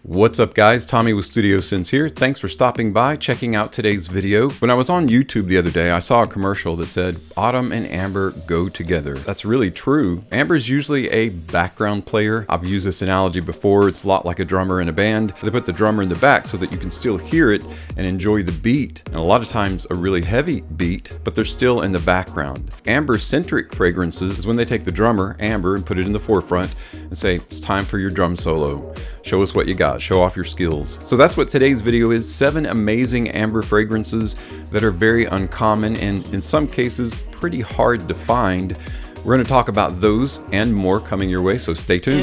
What's up guys, Tommy with Studio Sense here. Thanks for stopping by, checking out today's video. When I was on YouTube the other day, I saw a commercial that said, autumn and amber go together. That's really true. Amber is usually a background player. I've used this analogy before. It's a lot like a drummer in a band. They put the drummer in the back so that you can still hear it and enjoy the beat. And a lot of times a really heavy beat, but they're still in the background. Amber-centric fragrances is when they take the drummer, amber, and put it in the forefront and say, it's time for your drum solo. Show us what you got. Show off your skills. So that's what today's video is. 7 amazing amber fragrances that are very uncommon and in some cases pretty hard to find. We're going to talk about those and more coming your way, so stay tuned.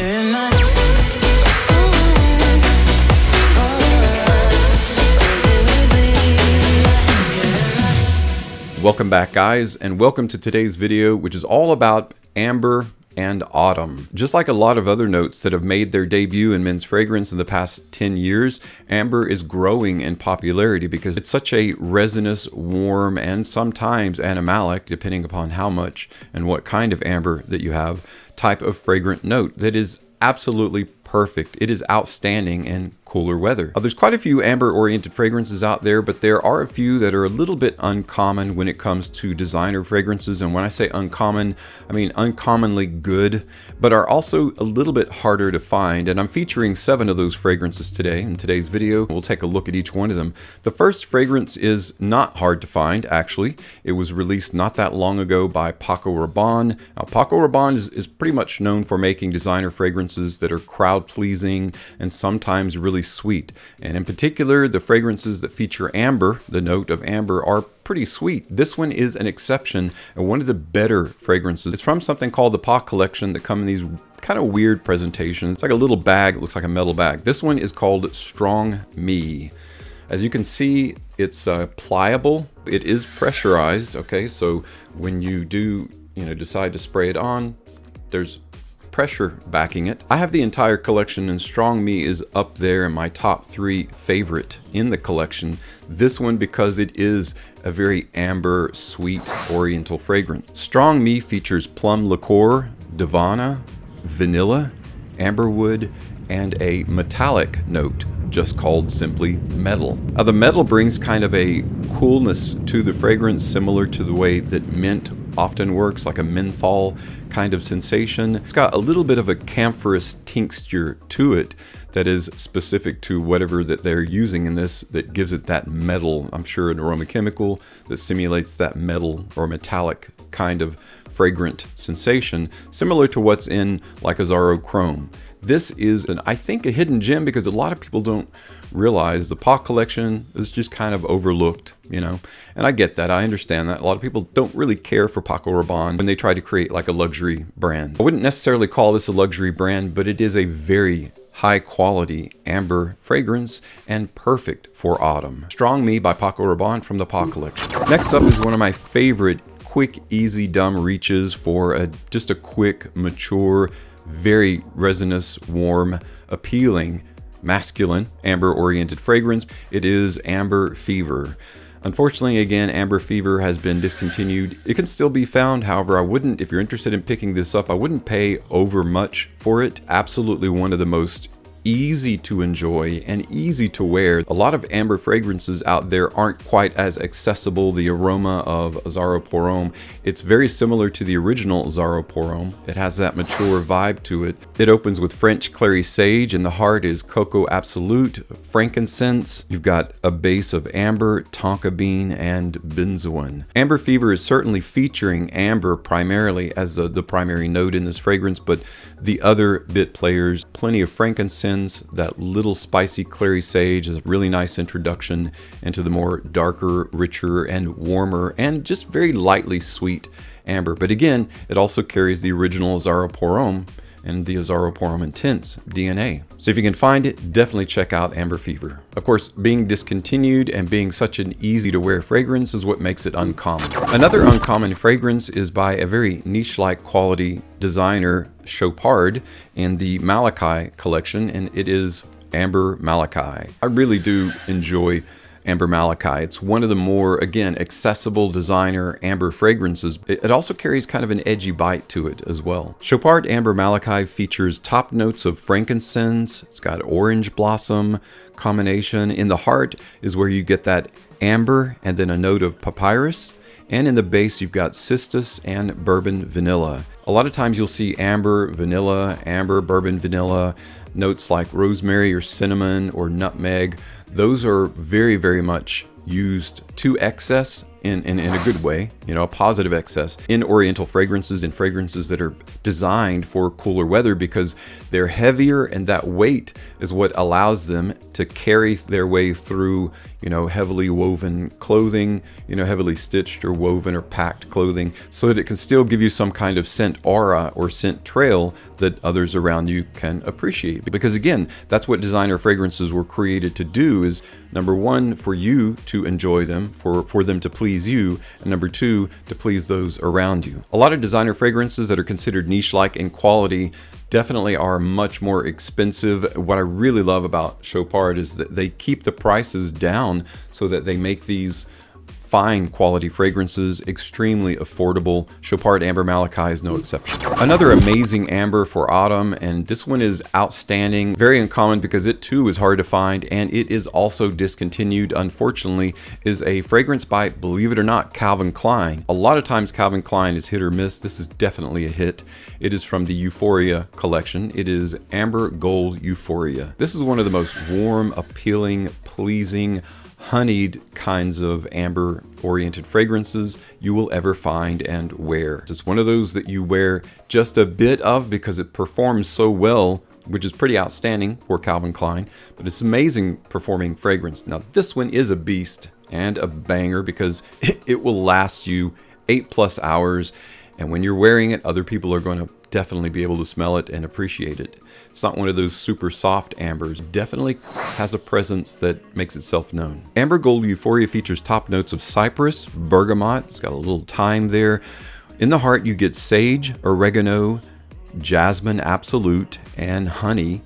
Welcome back guys, and welcome to today's video, which is all about amber and autumn. Just like a lot of other notes that have made their debut in men's fragrance in the past 10 years, amber is growing in popularity because it's such a resinous, warm, and sometimes animalic, depending upon how much and what kind of amber that you have, type of fragrant note that is absolutely perfect. It is outstanding in cooler weather. There's quite a few amber-oriented fragrances out there, but there are a few that are a little bit uncommon when it comes to designer fragrances. And when I say uncommon, I mean uncommonly good, but are also a little bit harder to find. And I'm featuring 7 of those fragrances today in today's video. We'll take a look at each one of them. The first fragrance is not hard to find, actually. It was released not that long ago by Paco Rabanne. Now, Paco Rabanne is pretty much known for making designer fragrances that are crowd-pleasing and sometimes really sweet. And in particular, the fragrances that feature amber, the note of amber, are pretty sweet. This one is an exception and one of the better fragrances. It's from something called the PA collection that come in these kind of weird presentations. It's like a little bag, it looks like a metal bag. This one is called Strong Me. As you can see, it's pliable. It is pressurized, okay? So when you do, decide to spray it on, there's pressure backing it. I have the entire collection and Strong Me is up there in my top 3 favorite in the collection. This one because it is a very amber, sweet, oriental fragrance. Strong Me features plum liqueur, divana, vanilla, amberwood, and a metallic note just called simply metal. Now the metal brings kind of a coolness to the fragrance similar to the way that mint often works, like a menthol kind of sensation. It's got a little bit of a camphorous tincture to it that is specific to whatever that they're using in this that gives it that metal, I'm sure an aroma chemical that simulates that metal or metallic kind of fragrant sensation, similar to what's in like Azzaro Chrome. This is, I think, a hidden gem because a lot of people don't realize the PA collection is just kind of overlooked, and I get that. I understand that. A lot of people don't really care for Paco Rabanne when they try to create like a luxury brand. I wouldn't necessarily call this a luxury brand, but it is a very high quality amber fragrance and perfect for autumn. Strong Me by Paco Rabanne from the PA collection. Next up is one of my favorite quick, easy, dumb reaches for just a quick, mature, very resinous, warm, appealing, masculine, amber-oriented fragrance. It is Amber Fever. Unfortunately, again, Amber Fever has been discontinued. It can still be found, however, if you're interested in picking this up, I wouldn't pay over much for it. Absolutely one of the most easy to enjoy and easy to wear. A lot of amber fragrances out there aren't quite as accessible. The aroma of Azzaro Purhomme, it's very similar to the original Azzaro Purhomme. It has that mature vibe to it. It opens with French clary sage and the heart is cocoa absolute, frankincense. You've got a base of amber, tonka bean, and benzoin. Amber Fever is certainly featuring amber primarily as the primary note in this fragrance, but the other bit players, plenty of frankincense, that little spicy clary sage is a really nice introduction into the more darker, richer, and warmer, and just very lightly sweet amber. But again, it also carries the original Azzaro Purhomme and the Azzaro Purhomme Intense DNA. So if you can find it, definitely check out Amber Fever. Of course, being discontinued and being such an easy to wear fragrance is what makes it uncommon. Another uncommon fragrance is by a very niche-like quality designer, Chopard, in the Malachi collection, and it is Amber Malachi. I really do enjoy Amber Malachi. It's one of the more, again, accessible designer amber fragrances. It also carries kind of an edgy bite to it as well. Chopard Amber Malachi features top notes of frankincense. It's got orange blossom combination. In the heart is where you get that amber and then a note of papyrus. And in the base, you've got cistus and bourbon vanilla. A lot of times you'll see amber, vanilla, amber, bourbon, vanilla, notes like rosemary or cinnamon or nutmeg. Those are very, very much used to excess in a good way, you know, a positive excess in Oriental fragrances and fragrances that are designed for cooler weather, because they're heavier, and that weight is what allows them to carry their way through, you know, heavily woven clothing, you know, heavily stitched or woven or packed clothing, so that it can still give you some kind of scent aura or scent trail that others around you can appreciate. Because again, that's what designer fragrances were created to do, is number one, for you to enjoy them, for them to please you, and number two, to please those around you. A lot of designer fragrances that are considered niche-like in quality definitely are much more expensive. What I really love about Chopard is that they keep the prices down so that they make these fine quality fragrances extremely affordable. Chopard Amber Malachi is no exception. Another amazing amber for autumn, and this one is outstanding, very uncommon because it too is hard to find, and it is also discontinued, unfortunately, is a fragrance by, believe it or not, Calvin Klein. A lot of times Calvin Klein is hit or miss. This is definitely a hit. It is from the Euphoria collection. It is Amber Gold Euphoria. This is one of the most warm, appealing, pleasing, honeyed kinds of amber oriented fragrances you will ever find and wear. It's one of those that you wear just a bit of because it performs so well, which is pretty outstanding for Calvin Klein, but it's amazing performing fragrance. Now this one is a beast and a banger because it will last you 8+ hours, and when you're wearing it, other people are going to definitely be able to smell it and appreciate it. It's not one of those super soft ambers. Definitely has a presence that makes itself known. Amber Gold Euphoria features top notes of cypress, bergamot. It's got a little thyme there. In the heart, you get sage, oregano, jasmine absolute, and honey.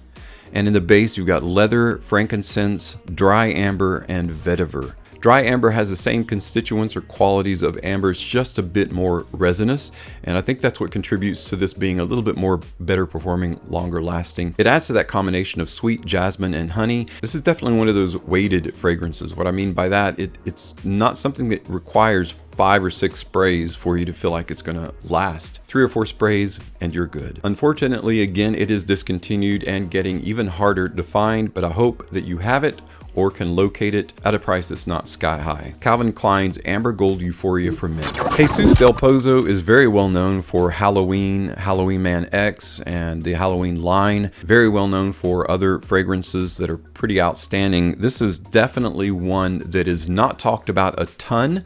And in the base, you've got leather, frankincense, dry amber, and vetiver. Dry amber has the same constituents or qualities of amber, it's just a bit more resinous, and I think that's what contributes to this being a little bit more better performing, longer lasting. It adds to that combination of sweet jasmine and honey. This is definitely one of those weighted fragrances. What I mean by that, it's not something that requires 5 or 6 sprays for you to feel like it's gonna last. 3 or 4 sprays and you're good. Unfortunately, again, it is discontinued and getting even harder to find, but I hope that you have it or can locate it at a price that's not sky high. Calvin Klein's Amber Gold Euphoria for men. Jesus Del Pozo is very well known for Halloween, Halloween Man X, and the Halloween line. Very well known for other fragrances that are pretty outstanding. This is definitely one that is not talked about a ton,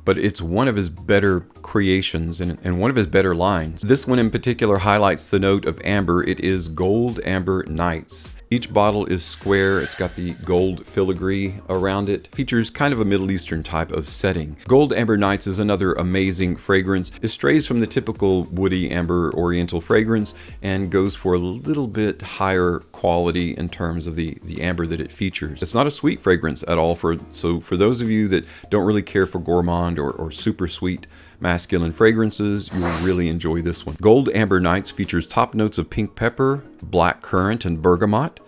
but it's one of his better creations and one of his better lines. This one in particular highlights the note of amber. It is Gold Amber Nights. Each bottle is square. It's got the gold filigree around it. Features kind of a Middle Eastern type of setting. Gold Amber Nights is another amazing fragrance. It strays from the typical woody amber oriental fragrance and goes for a little bit higher quality in terms of the amber that it features. It's not a sweet fragrance at all, so for those of you that don't really care for gourmand or super sweet masculine fragrances, you will really enjoy this one. Gold Amber Nights features top notes of pink pepper, black currant, and bergamot.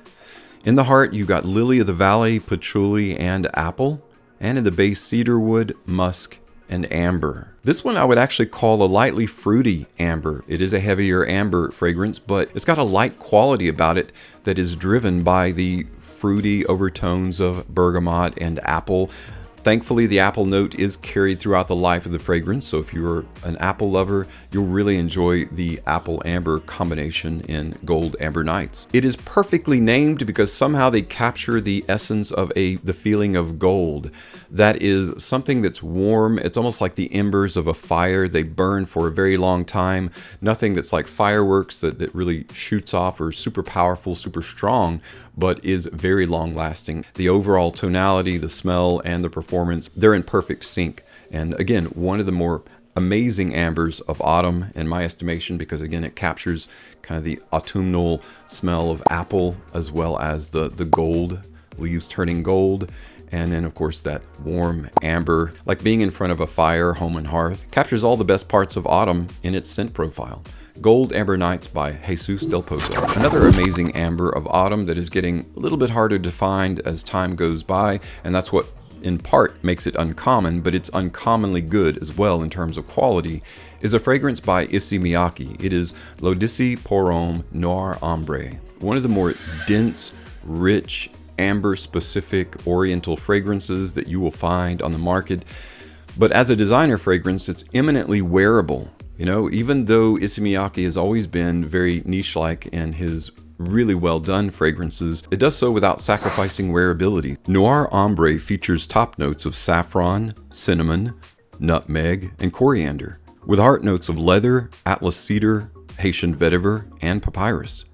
In the heart, you got lily of the valley, patchouli, and apple. And in the base, cedarwood, musk, and amber. This one I would actually call a lightly fruity amber. It is a heavier amber fragrance, but it's got a light quality about it that is driven by the fruity overtones of bergamot and apple. Thankfully, the apple note is carried throughout the life of the fragrance, so if you're an apple lover, you'll really enjoy the apple amber combination in Gold Amber Nights. It is perfectly named because somehow they capture the essence of the feeling of gold. That is something that's warm. It's almost like the embers of a fire. They burn for a very long time. Nothing that's like fireworks that really shoots off or super powerful, super strong, but is very long lasting. The overall tonality, the smell, and the performance, they're in perfect sync. And again, one of the more amazing ambers of autumn in my estimation, because again, it captures kind of the autumnal smell of apple as well as the gold leaves turning gold, and then of course that warm amber, like being in front of a fire, home and hearth. Captures all the best parts of autumn in its scent profile. Gold Amber Nights by Jesus Del Pozo. Another amazing amber of autumn that is getting a little bit harder to find as time goes by, and that's what in part makes it uncommon, but it's uncommonly good as well in terms of quality, is a fragrance by Issey Miyake. It is L'Odyssée Pour Homme Noir Ambre. One of the more dense, rich, amber-specific oriental fragrances that you will find on the market. But as a designer fragrance, it's eminently wearable. You know, even though Issey Miyake has always been very niche-like in his really well done fragrances, it does so without sacrificing wearability. Noir Ambre features top notes of saffron, cinnamon, nutmeg, and coriander, with heart notes of leather, Atlas cedar, Haitian vetiver, and papyrus.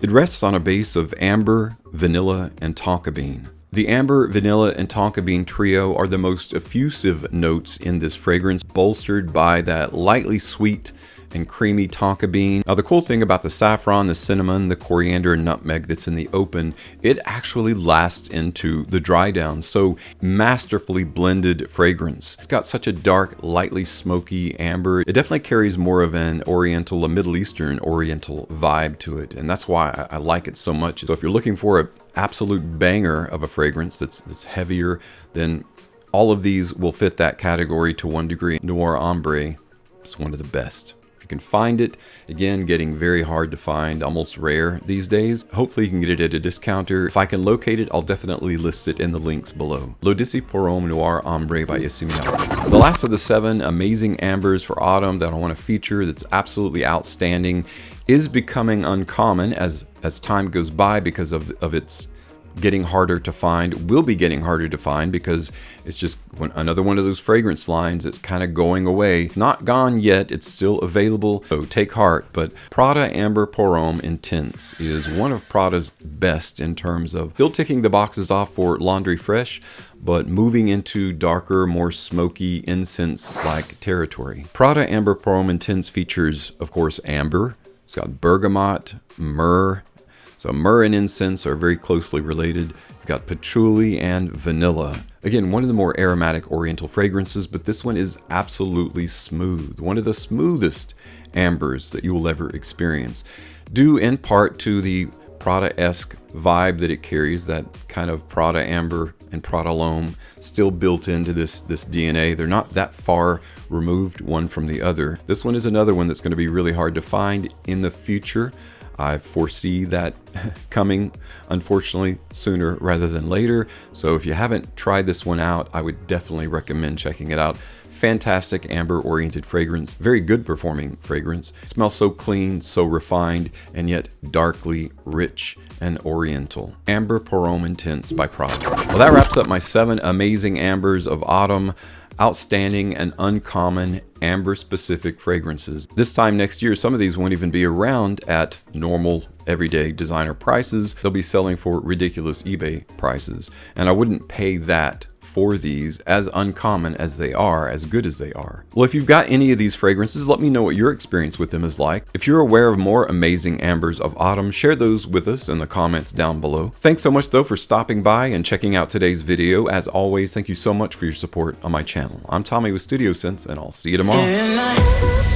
It rests on a base of amber, vanilla, and tonka bean. The amber, vanilla, and tonka bean trio are the most effusive notes in this fragrance, bolstered by that lightly sweet and creamy tonka bean. Now the cool thing about the saffron, the cinnamon, the coriander, and nutmeg that's in the open, it actually lasts into the dry down. So masterfully blended fragrance. It's got such a dark, lightly smoky amber. It definitely carries more of an oriental, a Middle Eastern oriental vibe to it. And that's why I like it so much. So if you're looking for an absolute banger of a fragrance that's heavier, then all of these will fit that category to one degree. Noir Ambre is one of the best. Can find it, again, getting very hard to find, almost rare these days. Hopefully you can get it at a discounter. If I can locate it, I'll definitely list it in the links below. L'Odyssée Pour Homme Noir Ambre by Issey Miyake. The last of the 7 amazing ambers for autumn that I want to feature that's absolutely outstanding is becoming uncommon as time goes by because of its getting harder to find, will be getting harder to find because it's just another one of those fragrance lines that's kind of going away. Not gone yet, it's still available, so take heart. But Prada Amber Pour Homme Intense is one of Prada's best in terms of still ticking the boxes off for laundry fresh, but moving into darker, more smoky, incense-like territory. Prada Amber Pour Homme Intense features, of course, amber. It's got bergamot, myrrh. So myrrh and incense are very closely related. You've got patchouli and vanilla. Again, one of the more aromatic oriental fragrances, but this one is absolutely smooth. One of the smoothest ambers that you will ever experience. Due in part to the Prada-esque vibe that it carries, that kind of Prada amber and Prada L'Homme still built into this DNA. They're not that far removed one from the other. This one is another one that's going to be really hard to find in the future. I foresee that coming, unfortunately, sooner rather than later. So if you haven't tried this one out, I would definitely recommend checking it out. Fantastic amber-oriented fragrance, very good performing fragrance. It smells so clean, so refined, and yet darkly rich and oriental. Amber Pour Homme Intense by Prada. Well, that wraps up my 7 amazing ambers of autumn. Outstanding and uncommon amber-specific fragrances. This time next year, some of these won't even be around at normal, everyday designer prices. They'll be selling for ridiculous eBay prices. And I wouldn't pay that for these, as uncommon as they are, as good as they are. Well, if you've got any of these fragrances, let me know what your experience with them is like. If you're aware of more amazing ambers of autumn, share those with us in the comments down below. Thanks so much though for stopping by and checking out today's video. As always, thank you so much for your support on my channel. I'm Tommy with Studio Sense, and I'll see you tomorrow.